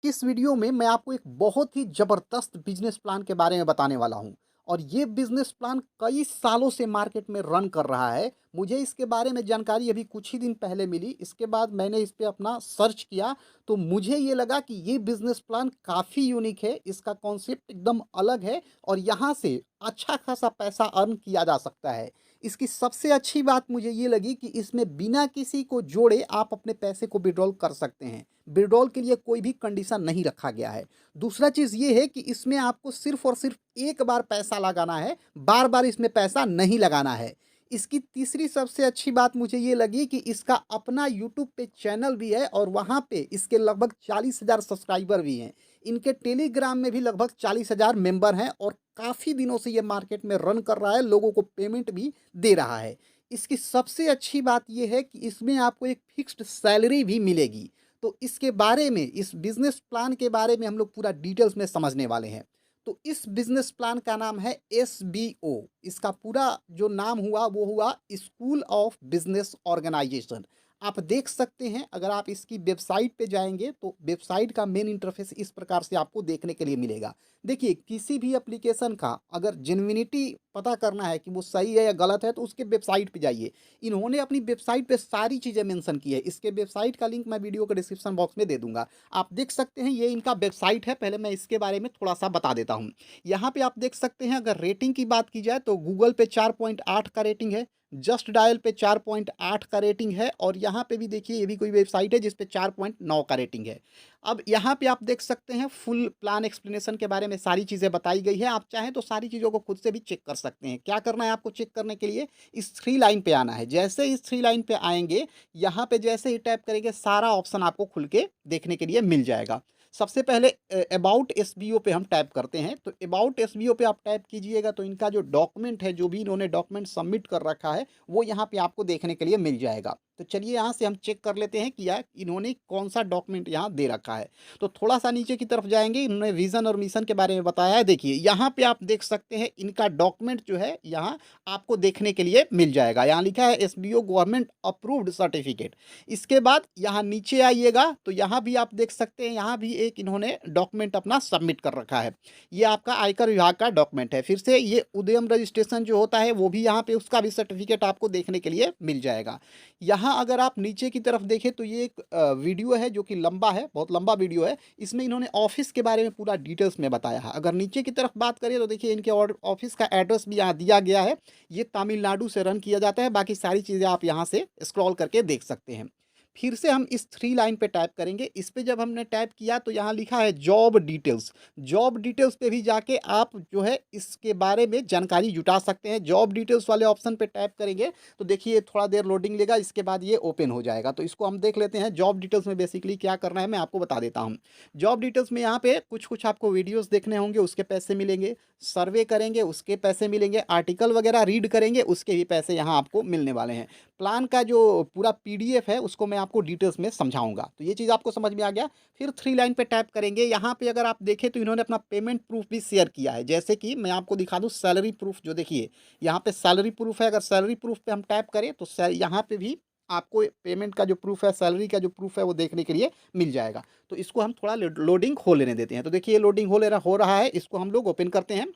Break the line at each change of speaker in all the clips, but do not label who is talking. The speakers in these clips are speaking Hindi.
इस वीडियो में मैं आपको एक बहुत ही ज़बरदस्त बिजनेस प्लान के बारे में बताने वाला हूँ और ये बिजनेस प्लान कई सालों से मार्केट में रन कर रहा है। मुझे इसके बारे में जानकारी अभी कुछ ही दिन पहले मिली। इसके बाद मैंने इस पे अपना सर्च किया तो मुझे ये लगा कि ये बिजनेस प्लान काफ़ी यूनिक है। इसका कॉन्सेप्ट एकदम अलग है और यहाँ से अच्छा खासा पैसा अर्न किया जा सकता है। इसकी सबसे अच्छी बात मुझे ये लगी कि इसमें बिना किसी को जोड़े आप अपने पैसे को विड्रॉल कर सकते हैं। विड्रॉल के लिए कोई भी कंडीशन नहीं रखा गया है। दूसरा चीज़ ये है कि इसमें आपको सिर्फ़ और सिर्फ़ एक बार पैसा लगाना है, बार-बार इसमें पैसा नहीं लगाना है। इसकी तीसरी सबसे अच्छी बात मुझे ये लगी कि इसका अपना यूट्यूब पे चैनल भी है और वहाँ पे इसके लगभग 40,000 सब्सक्राइबर भी हैं। इनके टेलीग्राम में भी लगभग 40,000 मेंबर हैं और काफ़ी दिनों से ये मार्केट में रन कर रहा है, लोगों को पेमेंट भी दे रहा है। इसकी सबसे अच्छी बात ये है कि इसमें आपको एक फ़िक्स्ड सैलरी भी मिलेगी। तो इसके बारे में, इस बिज़नेस प्लान के बारे में हम लोग पूरा डिटेल्स में समझने वाले हैं। तो इस बिज़नेस प्लान का नाम है एसबीओ। इसका पूरा जो नाम हुआ वो हुआ स्कूल ऑफ बिज़नेस ऑर्गेनाइजेशन। आप देख सकते हैं, अगर आप इसकी वेबसाइट पे जाएँगे तो वेबसाइट का मेन इंटरफ़ेस इस प्रकार से आपको देखने के लिए मिलेगा। देखिए, किसी भी एप्लीकेशन का अगर जेन्युइनिटी पता करना है कि वो सही है या गलत है तो उसके वेबसाइट पे जाइए। इन्होंने अपनी वेबसाइट पे सारी चीज़ें मेंशन की है। इसके वेबसाइट का लिंक मैं वीडियो के डिस्क्रिप्शन बॉक्स में दे दूँगा। आप देख सकते हैं, ये इनका वेबसाइट है। पहले मैं इसके बारे में थोड़ा-सा बता देता हूँ। यहाँ पे आप देख सकते हैं, अगर रेटिंग की बात की जाए तो गूगल पे 4.8 का रेटिंग है, जस्ट डायल पे 4.8 का रेटिंग है और यहाँ पे भी देखिए, ये भी कोई वेबसाइट है जिस पे 4.9 का रेटिंग है। अब यहाँ पे आप देख सकते हैं, फुल प्लान एक्सप्लेनेशन के बारे में सारी चीज़ें बताई गई है। आप चाहें तो सारी चीज़ों को खुद से भी चेक कर सकते हैं। क्या करना है आपको चेक करने के लिए? इस 3 लाइन पे आना है। जैसे इस 3 लाइन पे आएँगे, यहाँ पे जैसे ही टैप करेंगे सारा ऑप्शन आपको खुल के देखने के लिए मिल जाएगा। सबसे पहले अबाउट एसबीओ पे हम टैप करते हैं। तो अबाउट एसबीओ पे आप टैप कीजिएगा तो इनका जो डॉक्यूमेंट है, जो भी इन्होंने डॉक्यूमेंट सबमिट कर रखा है, वो यहाँ पे आपको देखने के लिए मिल जाएगा। तो चलिए यहाँ से हम चेक कर लेते हैं कि यार इन्होंने कौन-सा डॉक्यूमेंट यहाँ दे रखा है। तो थोड़ा-सा नीचे की तरफ जाएँगे, इन्होंने विज़न और मिशन के बारे में बताया है। देखिए, यहाँ पे आप देख सकते हैं, इनका डॉक्यूमेंट जो है यहाँ आपको देखने के लिए मिल जाएगा। यहाँ लिखा है एसबीओ गवर्नमेंट अप्रूव्ड सर्टिफिकेट। इसके बाद यहाँ नीचे आइएगा तो यहाँ भी आप देख सकते हैं, यहाँ भी एक इन्होंने डॉक्यूमेंट अपना सबमिट कर रखा है। ये आपका आयकर विभाग का डॉक्यूमेंट है। फिर से ये उद्यम रजिस्ट्रेशन जो होता है वो भी यहाँ पे, उसका भी सर्टिफिकेट आपको देखने के लिए मिल जाएगा। यहाँ अगर आप नीचे की तरफ देखें तो ये एक वीडियो है जो कि लंबा है, बहुत लंबा वीडियो है। इसमें इन्होंने ऑफ़िस के बारे में पूरा डिटेल्स में बताया है। अगर नीचे की तरफ बात करें तो देखिए, इनके ऑफ़िस का एड्रेस भी यहाँ दिया गया है। ये तमिलनाडु से रन किया जाता है। बाकी सारी चीज़ें आप यहाँ से स्क्रॉल करके देख सकते हैं। फिर से हम इस 3 लाइन पे टैप करेंगे। इस पे जब हमने टैप किया तो यहाँ लिखा है जॉब डिटेल्स। जॉब डिटेल्स पे भी जाके आप जो है इसके बारे में जानकारी जुटा सकते हैं। जॉब डिटेल्स वाले ऑप्शन पे टैप करेंगे तो देखिए, थोड़ा देर लोडिंग लेगा, इसके बाद ये ओपन हो जाएगा। तो इसको हम देख लेते हैं। जॉब डिटेल्स में बेसिकली क्या करना है मैं आपको बता देता हूँ। जॉब डिटेल्स में यहाँ पे कुछ-कुछ आपको वीडियोज़ देखने होंगे, उसके पैसे मिलेंगे। सर्वे करेंगे, उसके पैसे मिलेंगे। आर्टिकल वगैरह रीड करेंगे, उसके भी पैसे यहाँ आपको मिलने वाले हैं। प्लान का जो पूरा पीडीएफ है उसको मैं आपको डिटेल्स में समझाऊँगा। तो ये चीज़ आपको समझ में आ गया। फिर 3 लाइन पे टैप करेंगे। यहाँ पे अगर आप देखें तो इन्होंने अपना पेमेंट प्रूफ भी शेयर किया है। जैसे कि मैं आपको दिखा दूँ सैलरी प्रूफ, जो देखिए यहाँ पे सैलरी प्रूफ है। अगर सैलरी प्रूफ पे हम टैप करें तो यहाँ पे भी आपको पेमेंट का जो प्रूफ है, सैलरी का जो प्रूफ है वो देखने के लिए मिल जाएगा। तो इसको हम थोड़ा लोडिंग हो लेने देते हैं। तो देखिए, ये लोडिंग हो रहा है। इसको हम लोग ओपन करते हैं।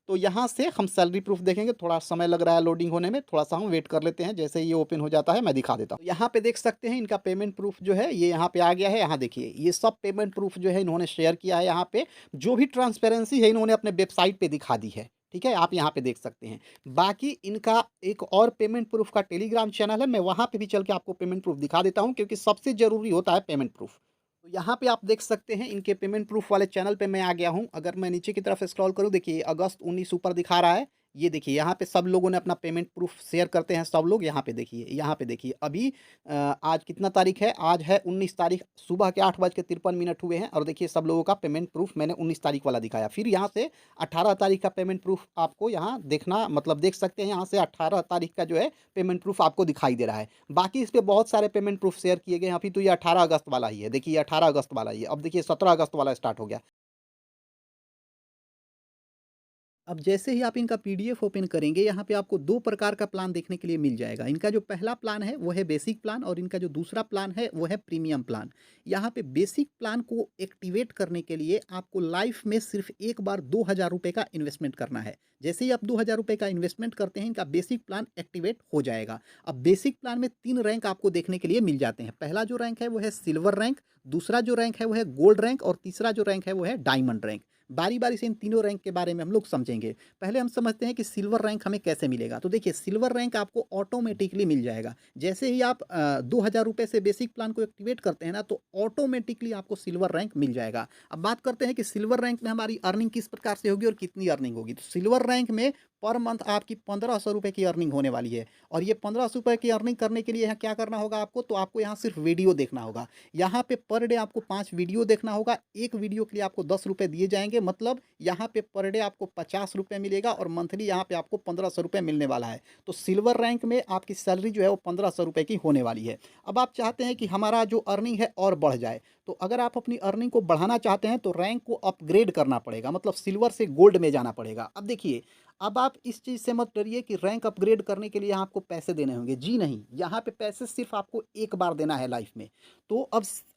तो यहाँ से हम सैलरी प्रूफ देखेंगे। थोड़ा समय लग रहा है लोडिंग होने में, थोड़ा-सा हम वेट कर लेते हैं। जैसे ही ये ओपन हो जाता है मैं दिखा देता हूँ। यहाँ पे देख सकते हैं, इनका पेमेंट प्रूफ जो है ये यहाँ पे आ गया है। यहाँ देखिए, ये सब पेमेंट प्रूफ जो है इन्होंने शेयर किया है यहाँ पे। जो भी ट्रांसपेरेंसी है इन्होंने अपने वेबसाइट पे दिखा दी है। ठीक है? आप यहाँ पे देख सकते हैं। बाकी इनका एक और पेमेंट प्रूफ का टेलीग्राम चैनल है। मैं वहाँ पे भी चल के आपको पेमेंट प्रूफ दिखा देता हूँ, क्योंकि सबसे ज़रूरी होता है पेमेंट प्रूफ। तो यहाँ पे आप देख सकते हैं, इनके पेमेंट प्रूफ वाले चैनल पे मैं आ गया हूँ। अगर मैं नीचे की तरफ स्क्रॉल करूँ, देखिए अगस्त 19 ऊपर दिखा रहा है। ये देखिए, यहाँ पे सब लोगों ने अपना पेमेंट प्रूफ शेयर करते हैं सब लोग। यहाँ पे देखिए अभी आज कितना तारीख है? आज है 19 तारीख, सुबह के 8:53 हुए हैं और देखिए सब लोगों का पेमेंट प्रूफ मैंने 19 तारीख वाला दिखाया। फिर यहाँ से 18 तारीख का पेमेंट प्रूफ आपको यहाँ देखना, मतलब देख सकते हैं, यहाँ से 18 तारीख का जो है पेमेंट प्रूफ आपको दिखाई दे रहा है। बाकी इस पे बहुत सारे पेमेंट प्रूफ शेयर किए गए हैं। अभी तो ये 18 अगस्त वाला ही है। देखिए, ये 18 अगस्त वाला ही है। अब देखिए 17 अगस्त वाला स्टार्ट हो गया। अब जैसे ही आप इनका पीडीएफ ओपन करेंगे, यहाँ पे आपको 2 प्रकार का प्लान देखने के लिए मिल जाएगा। इनका जो पहला प्लान है, वो है बेसिक प्लान और इनका जो दूसरा प्लान है, वो है प्रीमियम प्लान। यहाँ पे बेसिक प्लान को एक्टिवेट करने के लिए आपको लाइफ में सिर्फ़ एक बार ₹2000 का इन्वेस्टमेंट करना है। जैसे ही आप ₹2000 का इन्वेस्टमेंट करते हैं, इनका बेसिक प्लान एक्टिवेट हो जाएगा। अब बेसिक प्लान में 3 रैंक आपको देखने के लिए मिल जाते हैं। पहला जो रैंक है, वो है सिल्वर रैंक, दूसरा जो रैंक है, वो है गोल्ड रैंक और तीसरा जो रैंक है, वो है डायमंड रैंक। बारी-बारी से इन तीनों रैंक के बारे में हम लोग समझेंगे। पहले हम समझते हैं कि सिल्वर रैंक हमें कैसे मिलेगा। तो देखिए, सिल्वर रैंक आपको ऑटोमेटिकली मिल जाएगा। जैसे ही आप ₹2000 से बेसिक प्लान को एक्टिवेट करते हैं ना, तो ऑटोमेटिकली आपको सिल्वर रैंक मिल जाएगा। अब बात करते हैं कि सिल्वर रैंक में हमारी अर्निंग किस प्रकार से होगी और कितनी अर्निंग होगी। तो सिल्वर रैंक में पर मंथ आपकी ₹1500 की अर्निंग होने वाली है और ये ₹1500 की अर्निंग करने के लिए यहाँ क्या करना होगा आपको, तो आपको यहाँ सिर्फ वीडियो देखना होगा। यहाँ पे पर डे आपको 5 वीडियो देखना होगा। एक वीडियो के लिए आपको ₹10 दिए जाएँगे, मतलब यहाँ पे पर डे आपको ₹50 मिलेगा और मंथली यहाँ पे आपको ₹1500 मिलने वाला है। तो सिल्वर रैंक में आपकी सैलरी जो है वो ₹1500 की होने वाली है। अब आप चाहते हैं कि हमारा जो अर्निंग है और बढ़ जाए, तो अगर आप अपनी अर्निंग को बढ़ाना चाहते हैं तो रैंक को अपग्रेड करना पड़ेगा, मतलब सिल्वर से गोल्ड में जाना पड़ेगा। अब देखिए, अब आप इस चीज़ से मत डरिए कि रैंक अपग्रेड करने के लिए यहाँ आपको पैसे देने होंगे। जी नहीं, यहाँ पे पैसे सिर्फ़ आपको एक बार देना है लाइफ़ में। तो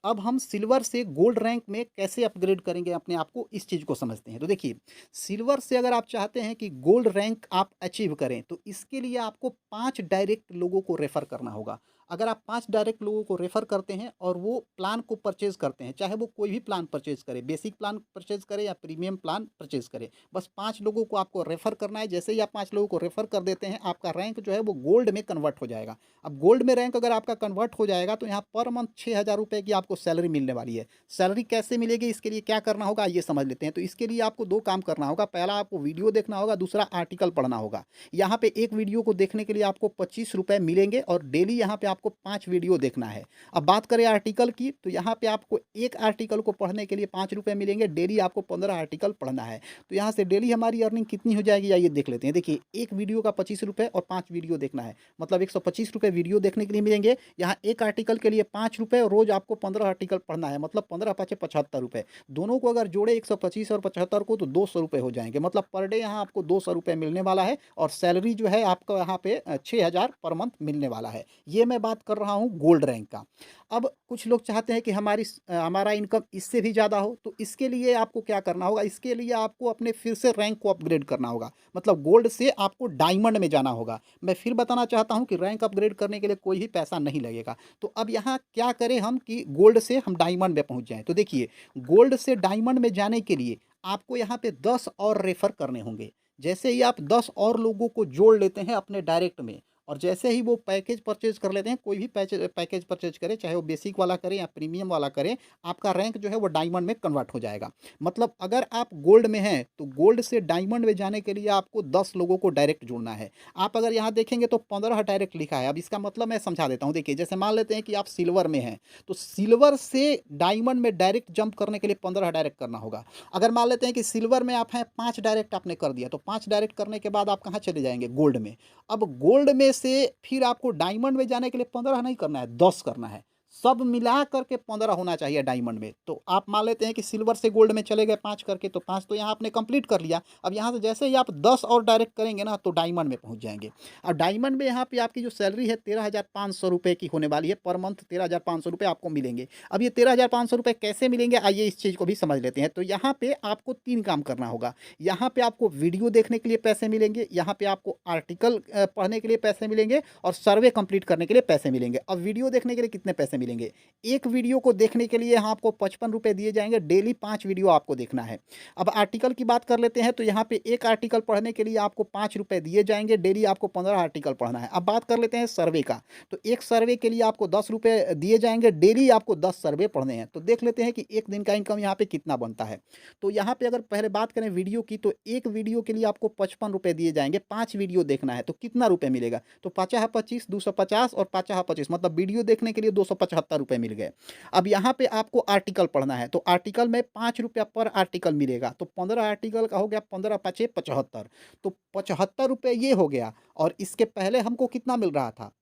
अब हम सिल्वर से गोल्ड रैंक में कैसे अपग्रेड करेंगे अपने आप को, इस चीज़ को समझते हैं। तो देखिए, सिल्वर से अगर आप चाहते हैं कि गोल्ड रैंक आप अचीव करें, तो इसके लिए आपको 5 डायरेक्ट लोगों को रेफ़र करना होगा। अगर आप 5 डायरेक्ट लोगों को रेफ़र करते हैं और वो प्लान को परचेज़ करते हैं, चाहे वो कोई भी प्लान परचेज़ करे, बेसिक प्लान परचेज़ करे या प्रीमियम प्लान परचेज़ करे, बस 5 लोगों को आपको रेफ़र करना है। जैसे ही आप 5 लोगों को रेफ़र कर देते हैं, आपका रैंक जो है वो गोल्ड में कन्वर्ट हो जाएगा। अब गोल्ड में रैंक अगर आपका कन्वर्ट हो जाएगा, तो यहाँ पर मंथ ₹6000 की आपको सैलरी मिलने वाली है। सैलरी कैसे मिलेगी, इसके लिए क्या करना होगा, आइए समझ लेते हैं। तो इसके लिए आपको 2 काम करना होगा। पहला, आपको वीडियो देखना होगा, दूसरा आर्टिकल पढ़ना होगा। यहाँ पे एक वीडियो को देखने के लिए आपको ₹25 मिलेंगे और डेली यहाँ पे आपको 5 वीडियो देखना है। अब बात करें आर्टिकल की, तो यहाँ पे आपको एक आर्टिकल को पढ़ने के लिए ₹5 मिलेंगे, डेली आपको 15 आर्टिकल पढ़ना है। तो यहाँ से डेली हमारी अर्निंग कितनी हो जाएगी, आइए देख लेते हैं। देखिए, एक वीडियो का ₹25 और 5 वीडियो देखना है, मतलब ₹125 वीडियो देखने के लिए मिलेंगे। यहाँ एक आर्टिकल के लिए ₹5 और रोज़ आपको 15 आर्टिकल पढ़ना है, मतलब 15 पाँचे ₹75। दोनों को अगर जोड़े 125 और 75 को, तो ₹200 हो जाएँगे, मतलब पर डे यहाँ आपको ₹200 मिलने वाला है और सैलरी जो है आपको यहाँ पे 6000 पर मंथ मिलने वाला है। ये मैं बात कर रहा हूँ गोल्ड रैंक का। अब कुछ लोग चाहते हैं कि हमारा इनकम इससे भी ज़्यादा हो, तो इसके लिए आपको क्या करना होगा, इसके लिए आपको अपने फिर से रैंक को अपग्रेड करना होगा, मतलब गोल्ड से आपको डायमंड में जाना होगा। मैं फिर बताना चाहता हूँ कि रैंक अपग्रेड करने के लिए कोई भी पैसा नहीं लगेगा। तो अब यहाँ क्या करें हम कि गोल्ड से हम डायमंड में पहुँच जाएँ। तो देखिए, गोल्ड से डायमंड में जाने के लिए आपको यहाँ पे 10 और रेफ़र करने होंगे। जैसे ही आप 10 और लोगों को जोड़ लेते हैं अपने डायरेक्ट में और जैसे ही वो पैकेज परचेज़ कर लेते हैं, कोई भी पैकेज परचेज़ करें, चाहे वो बेसिक वाला करें या प्रीमियम वाला करें, आपका रैंक जो है वो डायमंड में कन्वर्ट हो जाएगा। मतलब अगर आप गोल्ड में हैं, तो गोल्ड से डायमंड में जाने के लिए आपको 10 लोगों को डायरेक्ट जुड़ना है। आप अगर यहाँ देखेंगे तो 15 डायरेक्ट लिखा है। अब इसका मतलब मैं समझा देता हूँ। देखिए, जैसे मान लेते हैं कि आप सिल्वर में हैं, तो सिल्वर से डायमंड में डायरेक्ट जंप करने के लिए 15 डायरेक्ट करना होगा। अगर मान लेते हैं कि सिल्वर में आप हैं, 5 डायरेक्ट आपने कर दिया, तो 5 डायरेक्ट करने के बाद आप कहाँ चले जाएँगे, गोल्ड में। अब गोल्ड में से फिर आपको डायमंड में जाने के लिए 15 नहीं करना है, 10 करना है। सब मिला करके 15 होना चाहिए डायमंड में। तो आप मान लेते हैं कि सिल्वर से गोल्ड में चले गए 5 करके, तो 5 तो यहाँ आपने कंप्लीट कर लिया। अब यहाँ से जैसे ही आप 10 और डायरेक्ट करेंगे ना, तो डायमंड में पहुँच जाएँगे। अब डायमंड में यहाँ पे आपकी जो सैलरी है ₹13,500 की होने वाली है, पर मंथ ₹13,500 आपको मिलेंगे। अब ये ₹13,500 कैसे मिलेंगे, आइए इस चीज़ को भी समझ लेते हैं। तो यहाँ पे आपको 3 काम करना होगा। यहाँ पे आपको वीडियो देखने के लिए पैसे मिलेंगे, यहाँ पे आपको आर्टिकल पढ़ने के लिए पैसे मिलेंगे और सर्वे कंप्लीट करने के लिए पैसे मिलेंगे। अब वीडियो देखने के लिए कितने पैसे मिलेंगे? एक वीडियो को देखने के लिए यहाँ आपको ₹55 दिए जाएँगे, डेली 5 वीडियो आपको देखना है। अब आर्टिकल की बात कर लेते हैं, तो यहाँ पे एक आर्टिकल पढ़ने के लिए आपको ₹5 दिए जाएँगे, डेली आपको 15 आर्टिकल पढ़ना है। अब बात कर लेते हैं सर्वे का, तो एक सर्वे के लिए आपको ₹10 दिए जाएँगे, डेली आपको 10 सर्वे पढ़ने हैं। तो देख लेते हैं कि एक दिन का इनकम यहाँ पे कितना बनता है। तो यहाँ पे अगर पहले बात करें वीडियो की, तो एक वीडियो के लिए आपको ₹55 दिए जाएँगे, 5 वीडियो देखना है, तो कितना रुपए मिलेगा? तो 5 25 250 और 5 25, मतलब वीडियो देखने के लिए ₹275 मिल गए। अब यहाँ पे आपको आर्टिकल पढ़ना है, तो आर्टिकल में ₹5 पर आर्टिकल मिलेगा, तो 15 आर्टिकल का हो गया 15 पाँचे 75, तो ₹75 ये हो गया और इसके पहले हमको कितना मिल रहा था?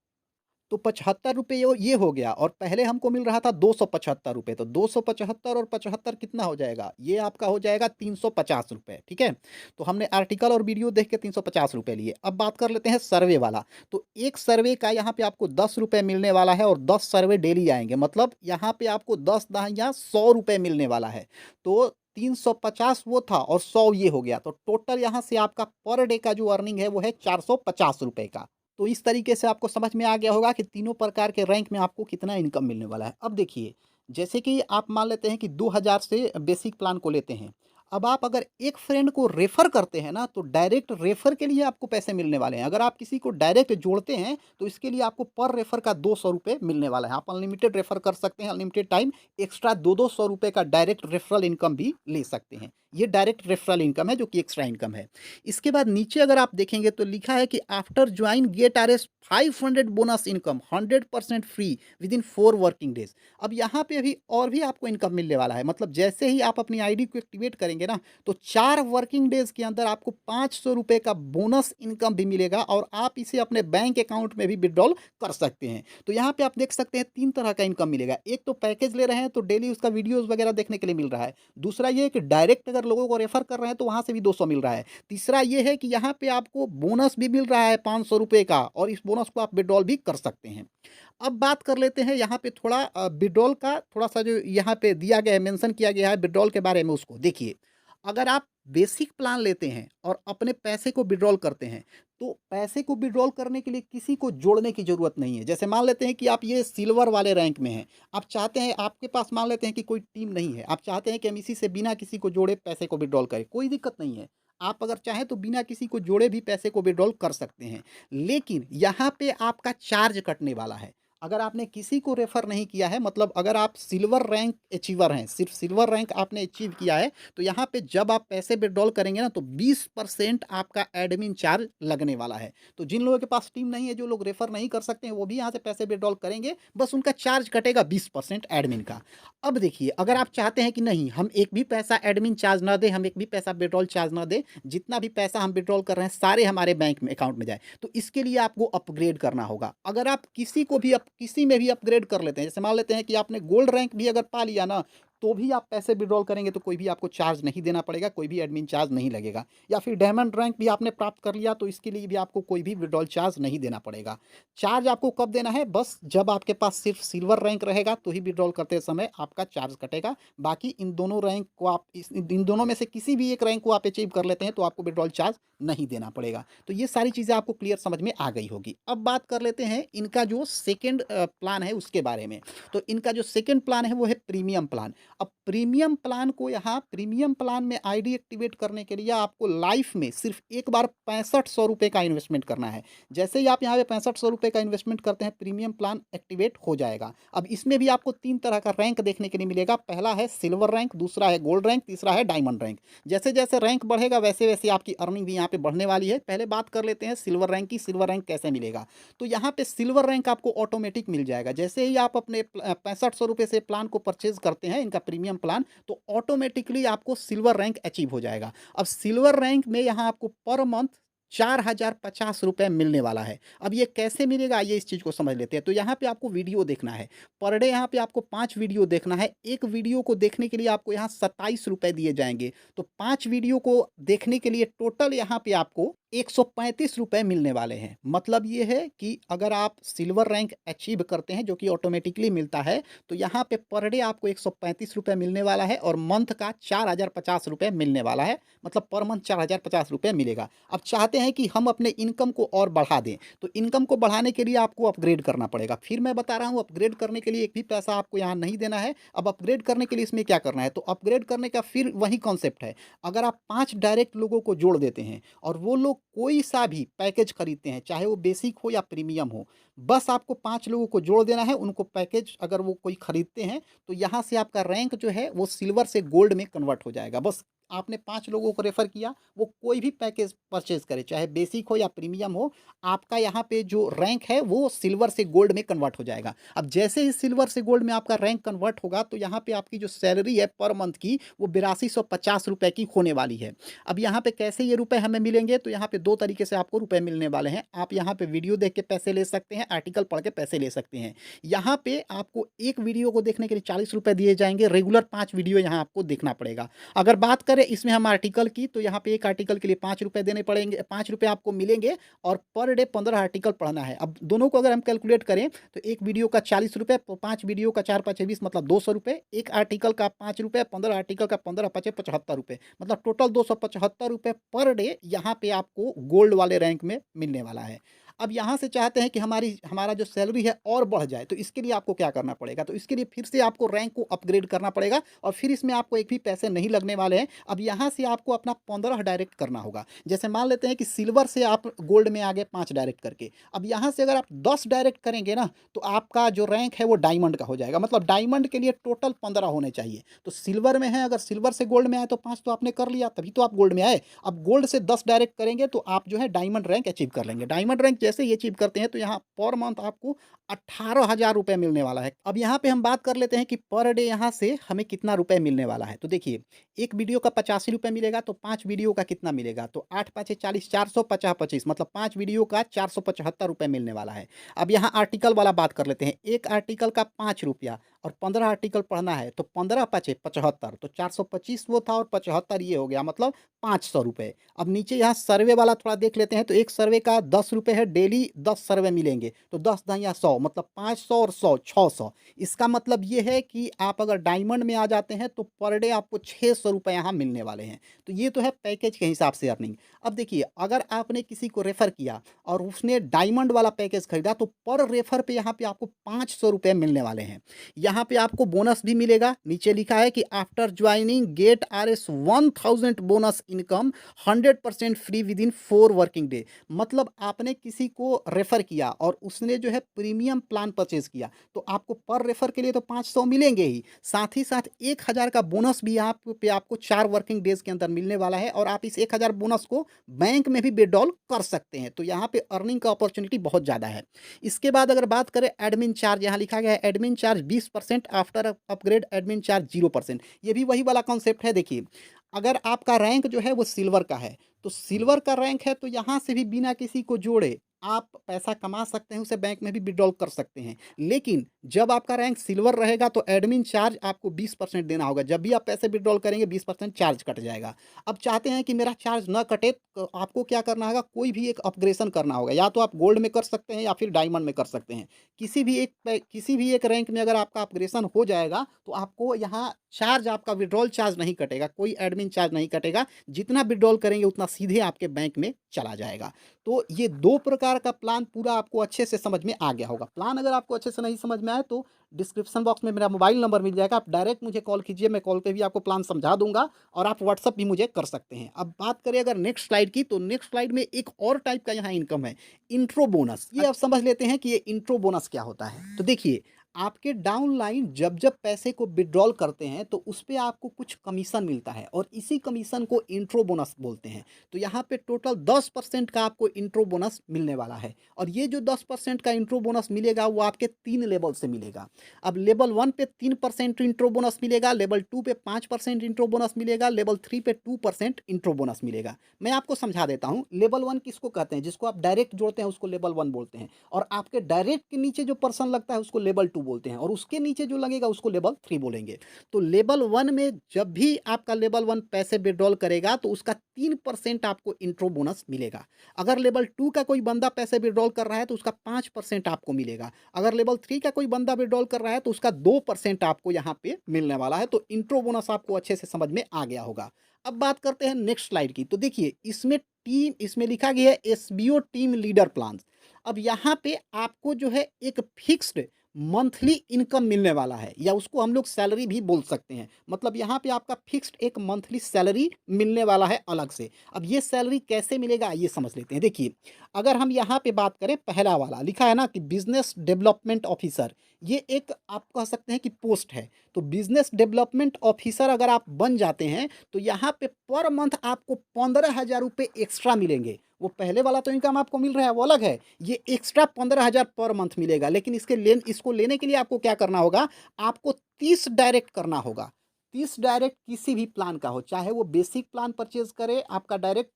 तो ₹75 ये हो गया और पहले हमको मिल रहा था ₹275, तो 275 और 75 कितना हो जाएगा? ये आपका हो जाएगा ₹350, ठीक है? तो हमने आर्टिकल और वीडियो देख के ₹350 लिए। अब बात कर लेते हैं सर्वे वाला, तो एक सर्वे का यहाँ पे आपको ₹10 मिलने वाला है और 10 सर्वे डेली आएँगे, मतलब यहाँ पे आपको 10 दाहिया ₹100 मिलने वाला है। तो 350 वो था और 100 ये हो गया, तो टोटल यहाँ से आपका पर डे का जो अर्निंग है वो है ₹450 का। तो इस तरीके से आपको समझ में आ गया होगा कि तीनों प्रकार के रैंक में आपको कितना इनकम मिलने वाला है। अब देखिए, जैसे कि आप मान लेते हैं कि 2000 से बेसिक प्लान को लेते हैं। अब आप अगर एक फ्रेंड को रेफ़र करते हैं ना, तो डायरेक्ट रेफ़र के लिए आपको पैसे मिलने वाले हैं। अगर आप किसी को डायरेक्ट जोड़ते हैं, तो इसके लिए आपको पर रेफ़र का ₹200 मिलने वाला है। आप अनलिमिटेड रेफ़र कर सकते हैं, अनलिमिटेड टाइम, एक्स्ट्रा 2-2 सौ रुपए का डायरेक्ट रेफ़रल इनकम भी ले सकते हैं। ये डायरेक्ट रेफ़रल इनकम है, जो कि एक्स्ट्रा इनकम है। इसके बाद नीचे अगर आप देखेंगे तो लिखा है कि after join get RS 500 bonus income 100% free within 4 working days. अब यहाँ पे अभी और भी आपको इनकम मिलने वाला है, मतलब जैसे ही आप अपनी आईडी को एक्टिवेट करेंगे ना, तो 4 वर्किंग डेज के अंदर आपको ₹500 का बोनस इनकम भी मिलेगा और आप इसे अपने बैंक अकाउंट में भी विथड्रॉल कर सकते हैं। तो यहाँ पे आप देख सकते हैं 3 तरह का इनकम मिलेगा। एक तो पैकेज ले रहे हैं तो डेली उसका वीडियोज़ वगैरह देखने के लिए मिल रहा है। दूसरा ये है कि डायरेक्ट अगर लोगों को रेफ़र कर रहे हैं तो वहाँ से भी 200 मिल रहा है। तीसरा ये है कि यहाँ पे आपको बोनस भी मिल रहा है ₹500 का और इस बोनस को आप विथड्रॉल भी कर सकते हैं। अब बात कर लेते हैं यहाँ पे थोड़ा विथड्रॉल का, थोड़ा-सा जो यहाँ पे दिया गया है, मेंशन किया गया है विथड्रॉल के बारे में उसको। देखिए, अगर आप बेसिक प्लान लेते हैं और अपने पैसे को विथड्रॉल करते हैं, तो पैसे को विथड्रॉल करने के लिए किसी को जोड़ने की ज़रूरत नहीं है। जैसे मान लेते हैं कि आप ये सिल्वर वाले रैंक में हैं, आप चाहते हैं, आपके पास मान लेते हैं कि कोई टीम नहीं है, आप चाहते हैं कि हम इसी से बिना किसी को जोड़े पैसे को विथड्रॉल करें, कोई दिक्कत नहीं है। आप अगर चाहें तो बिना किसी को जोड़े भी पैसे को विथड्रॉल कर सकते हैं। लेकिन यहाँ पे आपका चार्ज कटने वाला है। अगर आपने किसी को रेफ़र नहीं किया है, मतलब अगर आप सिल्वर रैंक अचीवर हैं, सिर्फ़ सिल्वर रैंक आपने अचीव किया है, तो यहाँ पे जब आप पैसे विथड्रॉल करेंगे ना, तो 20% आपका एडमिन चार्ज लगने वाला है। तो जिन लोगों के पास टीम नहीं है, जो लोग रेफ़र नहीं कर सकते हैं, वो भी यहाँ से पैसे विथड्रॉल करेंगे, बस उनका चार्ज कटेगा 20% एडमिन का। अब देखिए, अगर आप चाहते हैं कि नहीं, हम एक भी पैसा एडमिन चार्ज ना दें, हम एक भी पैसा विथड्रॉल चार्ज ना दें, जितना भी पैसा हम विथड्रॉल कर रहे हैं सारे हमारे बैंक में अकाउंट में जाए, तो इसके लिए आपको अपग्रेड करना होगा। अगर आप किसी में भी अपग्रेड कर लेते हैं, जैसे मान लेते हैं कि आपने गोल्ड रैंक भी अगर पा लिया ना, तो भी आप पैसे विथड्रॉल करेंगे तो कोई भी आपको चार्ज नहीं देना पड़ेगा, कोई भी एडमिन चार्ज नहीं लगेगा। या फिर डायमंड रैंक भी आपने प्राप्त कर लिया, तो इसके लिए भी आपको कोई भी विथड्रॉल चार्ज नहीं देना पड़ेगा। चार्ज आपको कब देना है? बस जब आपके पास सिर्फ सिल्वर रैंक रहेगा, तो ही विथड्रॉल करते समय आपका चार्ज कटेगा। बाकी इन दोनों रैंक को आप इन दोनों में से किसी भी एक रैंक को आप अचीव कर लेते हैं, तो आपको विथड्रॉल चार्ज नहीं देना पड़ेगा। तो ये सारी चीज़ें आपको क्लियर समझ में आ गई होगी। अब बात कर लेते हैं इनका जो सेकंड प्लान है उसके बारे में। तो इनका जो सेकंड प्लान है वो है प्रीमियम प्लान। अब प्रीमियम प्लान में आईडी एक्टिवेट करने के लिए आपको लाइफ में सिर्फ एक बार ₹6500 का इन्वेस्टमेंट करना है। जैसे ही आप यहाँ पे ₹6500 का इन्वेस्टमेंट करते हैं, प्रीमियम प्लान एक्टिवेट हो जाएगा। अब इसमें भी आपको 3 तरह का रैंक देखने के लिए मिलेगा। पहला है सिल्वर रैंक, दूसरा है गोल्ड रैंक, तीसरा है डायमंड रैंक। जैसे-जैसे रैंक बढ़ेगा वैसे-वैसे आपकी अर्निंग भी यहाँ पे बढ़ने वाली है। पहले बात कर लेते हैं सिल्वर रैंक की, सिल्वर रैंक कैसे मिलेगा? तो यहाँ पे सिल्वर रैंक आपको ऑटोमेटिक मिल जाएगा। जैसे ही आप अपने ₹6500 से प्लान को परचेज़ करते हैं, इनका प्रीमियम प्लान, तो ऑटोमेटिकली आपको सिल्वर रैंक अचीव हो जाएगा। अब सिल्वर रैंक में यहाँ आपको पर मंथ ₹4050 मिलने वाला है। अब ये कैसे मिलेगा, आइए इस चीज़ को समझ लेते हैं। तो यहाँ पे आपको वीडियो देखना है। पर डे यहाँ पे आपको 5 वीडियो देखना है। एक वीडियो को देखने के लिए आपको यहाँ ₹27 दिए जाएँगे। तो 5 वीडियो को देखने के लिए टोटल यहाँ पे आपको ₹135 मिलने वाले हैं। मतलब ये है कि अगर आप सिल्वर रैंक अचीव करते हैं, जो कि ऑटोमेटिकली मिलता है, तो यहाँ पे पर डे आपको ₹135 मिलने वाला है और मंथ का ₹4050 मिलने वाला है। मतलब पर मंथ ₹4050 मिलेगा। अब चाहते हैं कि हम अपने इनकम को और बढ़ा दें, तो इनकम को बढ़ाने के लिए आपको अपग्रेड करना पड़ेगा। फिर मैं बता रहा हूँ, अपग्रेड करने के लिए एक भी पैसा आपको यहाँ नहीं देना है। अब अपग्रेड करने के लिए इसमें क्या करना है? तो अपग्रेड करने का फिर वही कॉन्सेप्ट है। अगर आप 5 डायरेक्ट लोगों को जोड़ देते हैं और वो लोग कोई सा भी पैकेज खरीदते हैं, चाहे वो बेसिक हो या प्रीमियम हो, बस आपको 5 लोगों को जोड़ देना है। उनको पैकेज अगर वो कोई खरीदते हैं, तो यहाँ से आपका रैंक जो है वो सिल्वर से गोल्ड में कन्वर्ट हो जाएगा। बस आपने 5 लोगों को रेफ़र किया, वो कोई भी पैकेज परचेज़ करे, चाहे बेसिक हो या प्रीमियम हो, आपका यहाँ पे जो रैंक है वो सिल्वर से गोल्ड में कन्वर्ट हो जाएगा। अब जैसे ही सिल्वर से गोल्ड में आपका रैंक कन्वर्ट होगा, तो यहाँ पे आपकी जो सैलरी है पर मंथ की, वो ₹8250 की होने वाली है। अब यहाँ पे कैसे ये रुपए हमें मिलेंगे, तो यहाँ पे 2 तरीके से आपको रुपए मिलने वाले हैं। आप यहाँ पे वीडियो देख के पैसे ले सकते हैं, आर्टिकल पढ़ के पैसे ले सकते हैं। यहाँ पे आपको एक वीडियो को देखने के लिए ₹40 दिए जाएँगे, रेगुलर 5 वीडियो यहाँ आपको देखना पड़ेगा। अगर बात करें इसमें हम आर्टिकल की, तो यहाँ पे एक आर्टिकल के लिए ₹5 देने पड़ेंगे, ₹5 आपको मिलेंगे और पर डे 15 आर्टिकल पढ़ना है। अब दोनों को अगर हम कैलकुलेट करें, तो एक वीडियो का ₹40, 5 वीडियो का 4 पाँचे 20 मतलब ₹200, एक आर्टिकल का ₹5, 15 आर्टिकल का 15 पाँचे ₹75, मतलब टोटल ₹275 पर डे यहाँ पे आपको गोल्ड वाले रैंक में मिलने वाला है। अब यहाँ से चाहते हैं कि हमारा जो सैलरी है और बढ़ जाए, तो इसके लिए आपको क्या करना पड़ेगा? तो इसके लिए फिर से आपको रैंक को अपग्रेड करना पड़ेगा और फिर इसमें आपको एक भी पैसे नहीं लगने वाले हैं। अब यहाँ से आपको अपना 15 डायरेक्ट करना होगा। जैसे मान लेते हैं कि सिल्वर से आप गोल्ड में आ गए 5 डायरेक्ट करके। अब यहाँ से अगर आप 10 डायरेक्ट करेंगे ना, तो आपका जो रैंक है वो डायमंड का हो जाएगा। मतलब डायमंड के लिए टोटल 15 होने चाहिए। तो सिल्वर में है, अगर सिल्वर से गोल्ड में आए तो 5 तो आपने कर लिया, तभी तो आप गोल्ड में आए। अब गोल्ड से 10 डायरेक्ट करेंगे तो आप जो है डायमंड रैंक अचीव कर लेंगे। डायमंड रैंक जैसे ही अचीव करते हैं, तो यहाँ पर मंथ आपको ₹18,000 मिलने वाला है। अब यहाँ पे हम बात कर लेते हैं कि पर डे यहाँ से हमें कितना रुपए मिलने वाला है। तो देखिए, एक वीडियो का ₹85 मिलेगा, तो 5 वीडियो का कितना मिलेगा? तो 8 पाँचे 40, 450 25 मतलब 5 वीडियो का ₹475 मिलने वाला है। अब यहाँ आर्टिकल वाला बात कर लेते हैं। एक आर्टिकल का ₹5 और 15 आर्टिकल पढ़ना है, तो 15 पाँचे 75, तो 425 वो था और 75 ये हो गया, मतलब ₹500। अब नीचे यहाँ सर्वे वाला थोड़ा देख लेते हैं, तो एक सर्वे का ₹10 है, डेली 10 सर्वे मिलेंगे, तो 10 दाहिया 100 मतलब 500 और 100 600। इसका मतलब ये है कि आप अगर डायमंड में आ जाते हैं, तो पर डे आपको ₹600 यहाँ मिलने वाले हैं। तो ये तो है पैकेज के हिसाब से अर्निंग। अब देखिए, अगर आपने किसी को रेफ़र किया और उसने डायमंड वाला पैकेज खरीदा, तो पर रेफ़र पे यहाँ पे आपको ₹500 मिलने वाले हैं। यहाँ पे आपको बोनस भी मिलेगा। नीचे लिखा है कि after joining get RS 1000 bonus income 100% free within 4 working day. मतलब आपने किसी को रेफ़र किया और उसने जो है प्रीमियम प्लान परचेज़ किया, तो आपको पर रेफ़र के लिए तो 500 मिलेंगे ही, साथ ही साथ 1000 का बोनस भी आपको 4 वर्किंग डेज़ के अंदर मिलने वाला है और आप इस 1000 बोनस को बैंक में भी विथड्रॉल कर सकते हैं। तो यहाँ पे अर्निंग का अपॉर्च्युनिटी बहुत ज़्यादा है। इसके बाद अगर बात करें एडमिन चार्ज, यहाँ लिखा गया है admin charge 20%, after upgrade admin charge 0%। ये भी वही वाला कॉन्सेप्ट है। देखिए, अगर आपका रैंक जो है वो सिल्वर का है, तो सिल्वर का रैंक है, तो यहाँ से भी बिना किसी को जोड़े आप पैसा कमा सकते हैं, उसे बैंक में भी विथड्रॉल कर सकते हैं। लेकिन जब आपका रैंक सिल्वर रहेगा, तो एडमिन चार्ज आपको 20% देना होगा। जब भी आप पैसे विथड्रॉल करेंगे, 20% चार्ज कट जाएगा। अब चाहते हैं कि मेरा चार्ज ना कटे, तो आपको क्या करना होगा, कोई भी एक अपग्रेडेशन करना होगा। या तो आप गोल्ड में कर सकते हैं या फिर डायमंड में कर सकते हैं। किसी भी एक रैंक में अगर आपका अपग्रेडेशन हो जाएगा, तो आपको यहाँ चार्ज, आपका विथड्रॉल चार्ज नहीं कटेगा, कोई एडमिन चार्ज नहीं कटेगा। जितना विथड्रॉल करेंगे उतना सीधे आपके बैंक में चला जाएगा। तो ये 2 प्रकार का प्लान पूरा आपको अच्छे से समझ में आ गया होगा। प्लान अगर आपको अच्छे से नहीं समझ में आए, तो डिस्क्रिप्शन बॉक्स में मेरा मोबाइल नंबर मिल जाएगा, आप डायरेक्ट मुझे कॉल कीजिए, मैं कॉल पे भी आपको प्लान समझा दूँगा और आप व्हाट्सएप भी मुझे कर सकते हैं। अब बात करें अगर नेक्स्ट स्लाइड की, तो नेक्स्ट स्लाइड में एक और टाइप का यहाँ इनकम है, इंट्रो बोनस। ये आप समझ लेते हैं कि ये इंट्रो बोनस क्या होता है। तो देखिए, आपके डाउनलाइन जब पैसे को विथड्रॉल करते हैं, तो उस पे आपको कुछ कमीशन मिलता है और इसी कमीशन को इंट्रो बोनस बोलते हैं। तो यहाँ पे टोटल 10% का आपको इंट्रो बोनस मिलने वाला है और ये जो 10% का इंट्रो बोनस मिलेगा, वो आपके 3 लेवल से मिलेगा। अब लेवल 1 पे 3% इंट्रो बोनस मिलेगा, लेवल 2 पे 5% इंट्रो बोनस मिलेगा, लेवल 3 पे 2% इंट्रो बोनस मिलेगा। मैं आपको समझा देता हूँ, लेवल 1 किसको कहते हैं? जिसको आप डायरेक्ट जोड़ते हैं उसको लेवल 1 बोलते हैं और आपके डायरेक्ट के नीचे जो पर्सन लगता है उसको लेवल 2 बोलते हैं और उसके नीचे जो लगेगा उसको लेवल 3 बोलेंगे। तो लेवल 1 में जब भी आपका लेवल 1 पैसे विथड्रॉल करेगा, तो उसका 3% आपको इंट्रो बोनस मिलेगा। अगर लेवल 2 का कोई बंदा पैसे विथड्रॉल कर रहा है, तो उसका 5% आपको मिलेगा। अगर लेवल 3 का कोई बंदा विथड्रॉल कर रहा है, तो उसका 2% आपको यहाँ पे मिलने वाला है। तो इंट्रो बोनस आपको अच्छे से समझ में आ गया होगा। अब बात करते हैं नेक्स्ट स्लाइड की। तो देखिए, इसमें लिखा गया है एसबीओ टीम लीडर प्लान। अब यहाँ पे आपको जो है एक फिक्स्ड मंथली इनकम मिलने वाला है, या उसको हम लोग सैलरी भी बोल सकते हैं। मतलब यहाँ पे आपका फिक्स्ड एक मंथली सैलरी मिलने वाला है अलग से। अब ये सैलरी कैसे मिलेगा, ये समझ लेते हैं। देखिए, अगर हम यहाँ पे बात करें, पहला वाला लिखा है ना कि बिजनेस डेवलपमेंट ऑफिसर, ये एक आप कह सकते हैं कि पोस्ट है। तो बिज़नेस डेवलपमेंट ऑफ़िसर अगर आप बन जाते हैं, तो यहाँ पे पर मंथ आपको 15,000 रुपए एक्स्ट्रा मिलेंगे। वो पहले वाला तो इनकम आपको मिल रहा है, वो अलग है। ये एक्स्ट्रा 15,000 पर मंथ मिलेगा, लेकिन इसको लेने के लिए आपको क्या करना होगा, आपको 30 डायरेक्ट करना होगा। 30 डायरेक्ट किसी भी प्लान का हो, चाहे वो बेसिक प्लान परचेज़ करे आपका डायरेक्ट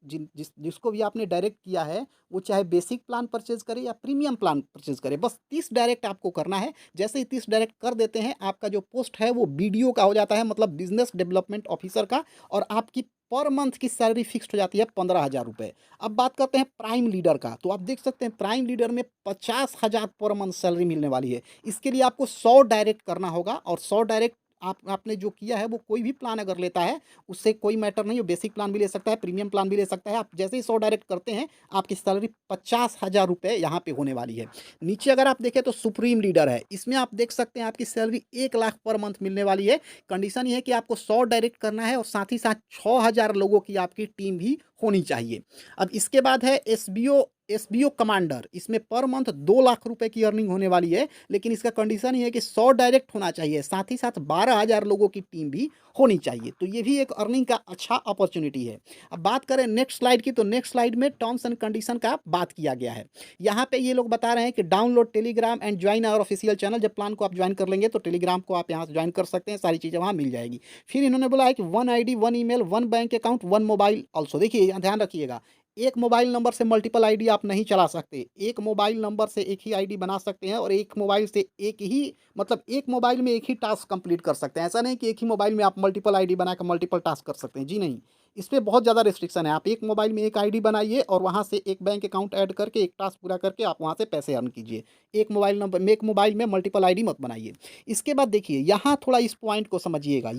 जिसको भी आपने डायरेक्ट किया है, वो चाहे बेसिक प्लान परचेज़ करे या प्रीमियम प्लान परचेज़ करे, बस 30 डायरेक्ट आपको करना है। जैसे ही 30 डायरेक्ट कर देते हैं, आपका जो पोस्ट है वो बीडीओ का हो जाता है, मतलब बिज़नेस डेवलपमेंट ऑफिसर का, और आपकी पर मंथ की सैलरी फिक्स्ड हो जाती है 15,000 रुपए। अब बात करते हैं प्राइम लीडर का, तो आप देख सकते हैं प्राइम लीडर में 50,000 पर मंथ सैलरी मिलने वाली है। इसके लिए आपको 100 डायरेक्ट करना होगा, और 100 डायरेक्ट आपने जो किया है वो कोई भी प्लान अगर लेता है, उससे कोई मैटर नहीं, वो बेसिक प्लान भी ले सकता है, प्रीमियम प्लान भी ले सकता है। आप जैसे ही 100 डायरेक्ट करते हैं, आपकी सैलरी 50,000 रुपए यहाँ पे होने वाली है। नीचे अगर आप देखें तो सुप्रीम लीडर है, इसमें आप देख सकते हैं आपकी सैलरी 1 लाख पर मंथ मिलने वाली है। कंडीशन ये है कि आपको 100 डायरेक्ट करना है, और साथ ही साथ 6,000 लोगों की आपकी टीम भी होनी चाहिए। अब इसके बाद है एसबीओ कमांडर, इसमें पर मंथ 2 लाख रुपए की अर्निंग होने वाली है, लेकिन इसका कंडीशन ये है कि 100 डायरेक्ट होना चाहिए, साथ ही साथ 12,000 लोगों की टीम भी होनी चाहिए। तो ये भी एक अर्निंग का अच्छा अपॉर्चुनिटी है। अब बात करें नेक्स्ट स्लाइड की, तो नेक्स्ट स्लाइड में टर्म्स एंड कंडीशन का बात किया गया है। यहाँ पे ये लोग बता रहे हैं कि download Telegram and join our official channel. जब प्लान को आप ज्वाइन कर लेंगे तो टेलीग्राम को आप यहाँ से ज्वाइन कर सकते हैं, सारी चीज़ें वहाँ मिल जाएगी। फिर इन्होंने बोला है कि 1 ID, 1 email, 1 bank account, 1 mobile also. देखिए ध्यान रखिएगा, एक मोबाइल नंबर से मल्टीपल आईडी आप नहीं चला सकते। एक मोबाइल नंबर से एक ही आईडी बना सकते हैं, और एक मोबाइल से एक ही, मतलब एक मोबाइल में एक ही टास्क कंप्लीट कर सकते हैं। ऐसा नहीं कि एक ही मोबाइल में आप मल्टीपल आईडी बना के मल्टीपल टास्क कर सकते हैं, जी नहीं। इसमें बहुत ज़्यादा रिस्ट्रिक्शन है। आप एक मोबाइल में एक आईडी बनाइए, और वहाँ से एक बैंक अकाउंट ऐड करके एक टास्क पूरा करके आप वहाँ से पैसे अर्न कीजिए। एक मोबाइल में मल्टीपल आईडी मत बनाइए। इसके बाद देखिए यहाँ थोड़ा इस पॉइंट को समझिएगा,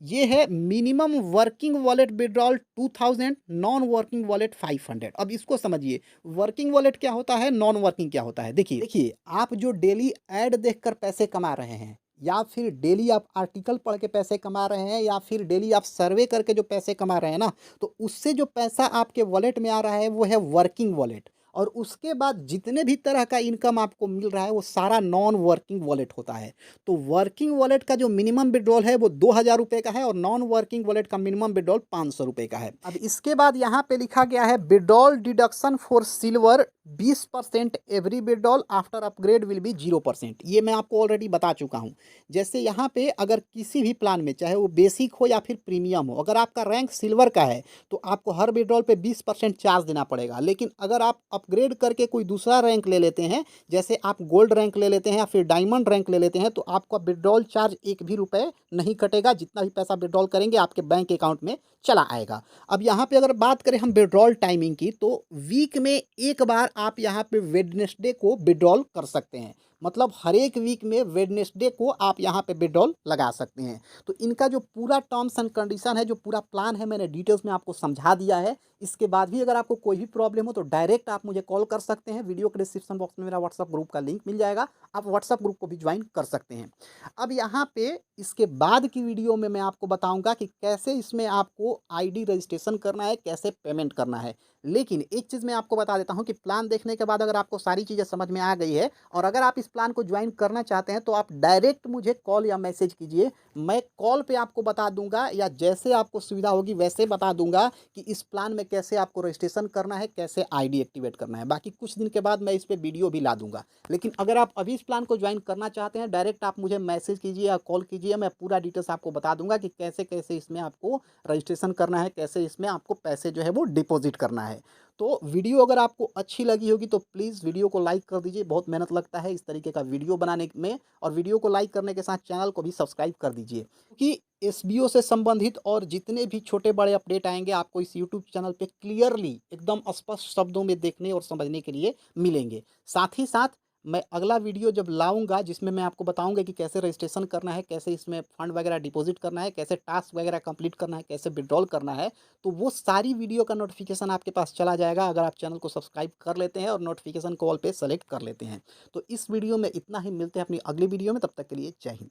ये है minimum working wallet withdrawal 2000, non working wallet 500। अब इसको समझिए, वर्किंग वॉलेट क्या होता है, नॉन वर्किंग क्या होता है। देखिए आप जो डेली ऐड देखकर पैसे कमा रहे हैं, या फिर डेली आप आर्टिकल पढ़ के पैसे कमा रहे हैं, या फिर डेली आप सर्वे करके जो पैसे कमा रहे हैं ना, तो उससे जो पैसा आपके वॉलेट में आ रहा है वो है वर्किंग वॉलेट। और उसके बाद जितने भी तरह का इनकम आपको मिल रहा है वो सारा नॉन वर्किंग वॉलेट होता है। तो वर्किंग वॉलेट का जो मिनिमम विड्रॉल है वो 2,000 रुपये का है, और नॉन वर्किंग वॉलेट का मिनिमम विड्रॉल 500 रुपये का है। अब इसके बाद यहाँ पे लिखा गया है withdrawal deduction for silver 20% every withdrawal after upgrade will be 0%। ये मैं आपको ऑलरेडी बता चुका हूँ। जैसे यहाँ पे अगर किसी भी प्लान में, चाहे वो बेसिक हो या फिर प्रीमियम हो, अगर आपका रैंक सिल्वर का है तो आपको हर विड्रॉल पे 20% चार्ज देना पड़ेगा। लेकिन अगर आप अपग्रेड करके कोई दूसरा रैंक ले लेते हैं, जैसे आप गोल्ड रैंक ले लेते हैं या फिर डायमंड रैंक ले लेते हैं, तो आपका विड्रॉल चार्ज एक भी रुपये नहीं कटेगा। जितना भी पैसा विड्रॉल करेंगे आपके बैंक अकाउंट में चला आएगा। अब यहाँ पे अगर बात करें हम विड्रॉल टाइमिंग की, तो वीक में एक बार आप यहाँ पे वेडनेसडे को विड्रॉल कर सकते हैं। मतलब हर एक वीक में वेडनेसडे को आप यहाँ पे विड्रॉल लगा सकते हैं। तो इनका जो पूरा टर्म्स एंड कंडीशन है, जो पूरा प्लान है, मैंने डिटेल्स में आपको समझा दिया है। इसके बाद भी अगर आपको कोई भी प्रॉब्लम हो तो डायरेक्ट आप मुझे कॉल कर सकते हैं। वीडियो के डिस्क्रिप्शन बॉक्स में मेरा व्हाट्सअप ग्रुप का लिंक मिल जाएगा, आप व्हाट्सअप ग्रुप को भी ज्वाइन कर सकते हैं। अब यहाँ पे इसके बाद की वीडियो में मैं आपको बताऊंगा कि कैसे इसमें आपको आईडी रजिस्ट्रेशन करना है, कैसे पेमेंट करना है। लेकिन एक चीज़ मैं आपको बता देता हूँ कि प्लान देखने के बाद अगर आपको सारी चीज़ें समझ में आ गई है, और अगर आप इस प्लान को ज्वाइन करना चाहते हैं, तो आप डायरेक्ट मुझे कॉल या मैसेज कीजिए। मैं कॉल पे आपको बता दूंगा, या जैसे आपको सुविधा होगी वैसे बता दूंगा कि इस प्लान में कैसे आपको रजिस्ट्रेशन करना है, कैसे आईडी एक्टिवेट करना है। बाकी कुछ दिन के बाद मैं इस पर वीडियो भी ला दूंगा। लेकिन अगर आप अभी इस प्लान को ज्वाइन करना चाहते हैं, डायरेक्ट आप मुझे मैसेज कीजिए या कॉल कीजिए, मैं पूरा डिटेल्स आपको बता दूंगा कि कैसे कैसे इसमें आपको रजिस्ट्रेशन करना है, कैसे इसमें आपको पैसे जो है वो डिपॉजिट करना है। तो वीडियो अगर आपको अच्छी लगी होगी तो प्लीज़ वीडियो को लाइक कर दीजिए। बहुत मेहनत लगता है इस तरीके का वीडियो बनाने में, और वीडियो को लाइक करने के साथ चैनल को भी सब्सक्राइब कर दीजिए, क्योंकि एसबीओ से संबंधित और जितने भी छोटे बड़े अपडेट आएंगे आपको इस यूट्यूब चैनल पे क्लियरली एकदम स्पष्ट शब्दों में देखने और समझने के लिए मिलेंगे। साथ ही साथ मैं अगला वीडियो जब लाऊंगा, जिसमें मैं आपको बताऊंगा कि कैसे रजिस्ट्रेशन करना है, कैसे इसमें फंड वगैरह डिपॉजिट करना है, कैसे टास्क वगैरह कंप्लीट करना है, कैसे विड्रॉल करना है, तो वो सारी वीडियो का नोटिफिकेशन आपके पास चला जाएगा अगर आप चैनल को सब्सक्राइब कर लेते हैं और नोटिफिकेशन कॉल पे सेलेक्ट कर लेते हैं। तो इस वीडियो में इतना ही, मिलते हैं अपनी अगली वीडियो में, तब तक के लिए जय हिंद।